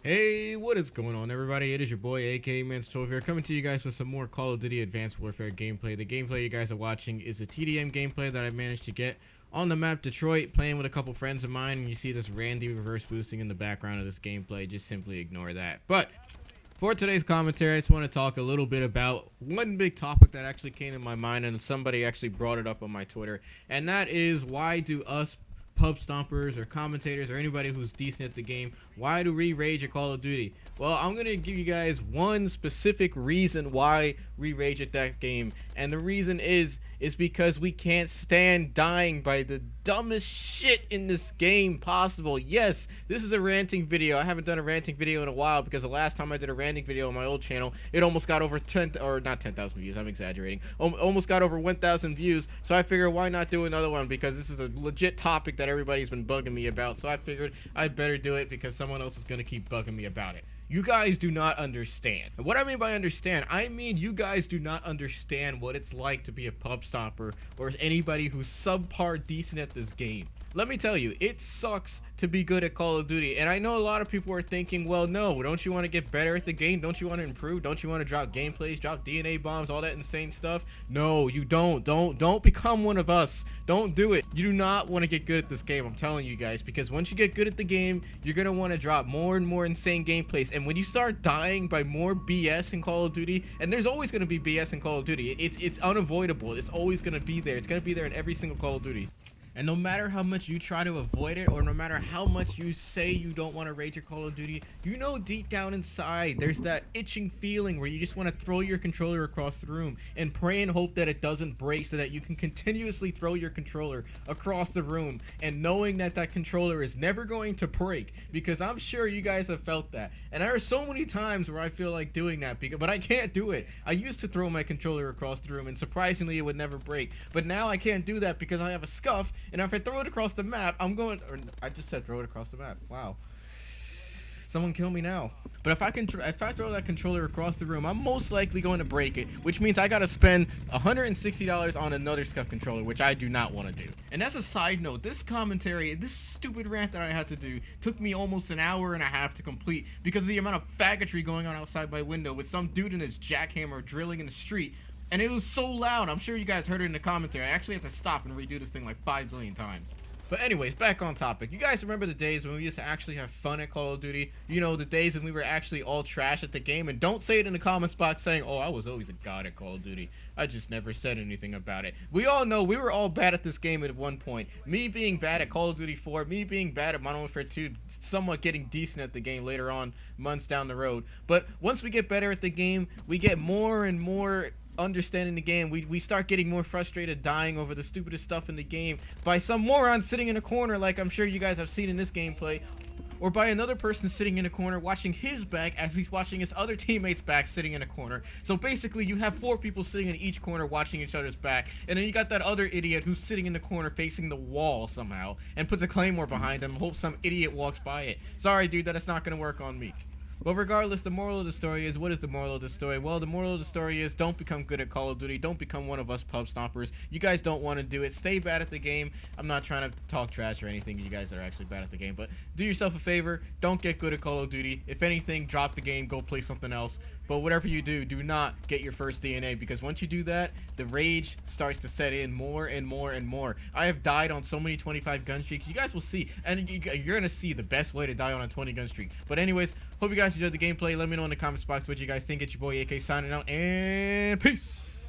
Hey, what is going on, everybody? It is your boy AK Mans12 here, coming to you guys with some more Call of Duty Advanced Warfare gameplay. The gameplay you guys are watching is a TDM gameplay that I managed to get on the map Detroit, playing with a couple friends of mine, and you see this Randy reverse boosting in the background of this gameplay. Just simply ignore that. But for today's commentary, I just want to talk a little bit about one big topic that actually came to my mind, and somebody actually brought it up on my Twitter, and that is, why do us pub stompers or commentators or anybody who's decent at the game, why do we rage at Call of Duty? Well, I'm gonna give you guys one specific reason why we rage at that game, and the reason is because we can't stand dying by the dumbest shit in this game possible. Yes, this is a ranting video. I haven't done a ranting video in a while because the last time I did a ranting video on my old channel, it almost got over 10, or not 10,000 views, I'm exaggerating, almost got over 1,000 views. So I figured, why not do another one, because this is a legit topic that everybody's been bugging me about. So I figured I'd better do it because someone else is gonna keep bugging me about it. You guys do not understand. And what I mean by understand, I mean you guys do not understand what it's like to be a pub stomper or anybody who's subpar decent at this game. Let me tell you, it sucks to be good at Call of Duty, and I know a lot of people are thinking, well, no, don't you want to get better at the game? Don't you want to improve? Don't you want to drop gameplays, drop DNA bombs, all that insane stuff? No, you don't. Don't become one of us. Don't do it. You do not want to get good at this game, I'm telling you guys, because once you get good at the game, you're going to want to drop more and more insane gameplays, and when you start dying by more BS in Call of Duty, and there's always going to be BS in Call of Duty, it's unavoidable. It's always going to be there. It's going to be there in every single Call of Duty. And no matter how much you try to avoid it, or no matter how much you say you don't want to rage at Call of Duty, you know deep down inside there's that itching feeling where you just want to throw your controller across the room and pray and hope that it doesn't break, so that you can continuously throw your controller across the room, and knowing that that controller is never going to break, because I'm sure you guys have felt that. And there are so many times where I feel like doing that, but I can't do it. I used to throw my controller across the room, and surprisingly it would never break, but now I can't do that because I have a scuff. And if I throw it across the map, I'm going, or I just said throw it across the map. Wow. Someone kill me now. But if I throw that controller across the room, I'm most likely going to break it, which means I gotta spend $160 on another scuff controller, which I do not want to do. And as a side note, this commentary, this stupid rant that I had to do, took me almost an hour and a half to complete because of the amount of faggotry going on outside my window with some dude in his jackhammer drilling in the street. And it was so loud, I'm sure you guys heard it in the commentary. I actually have to stop and redo this thing like 5 billion times. But anyways, back on topic. You guys remember the days when we used to actually have fun at Call of Duty? You know, the days when we were actually all trash at the game? And don't say it in the comments box saying, oh, I was always a god at Call of Duty. I just never said anything about it. We all know we were all bad at this game at one point. Me being bad at Call of Duty 4, me being bad at Modern Warfare 2, somewhat getting decent at the game later on, months down the road. But once we get better at the game, we get more and more understanding the game. We start getting more frustrated dying over the stupidest stuff in the game by some moron sitting in a corner, like I'm sure you guys have seen in this gameplay, or by another person sitting in a corner watching his back as he's watching his other teammates' back sitting in a corner. So basically you have 4 people sitting in each corner watching each other's back, and then you got that other idiot who's sitting in the corner facing the wall somehow and puts a claymore behind him, hopes some idiot walks by it. Sorry dude, that is not going to work on me. But regardless, the moral of the story is, what is the moral of the story? Well, the moral of the story is, don't become good at Call of Duty. Don't become one of us pub stompers. You guys don't want to do it. Stay bad at the game. I'm not trying to talk trash or anything to you guys that are actually bad at the game, but do yourself a favor. Don't get good at Call of Duty. If anything, drop the game. Go play something else. But whatever you do, do not get your first DNA, because once you do that, the rage starts to set in more and more and more. I have died on so many 25 gun streaks. You guys will see, and you're going to see the best way to die on a 20 gun streak. But anyways, hope you guys enjoyed the gameplay. Let me know in the comments box what you guys think. It's your boy AK signing out, and peace!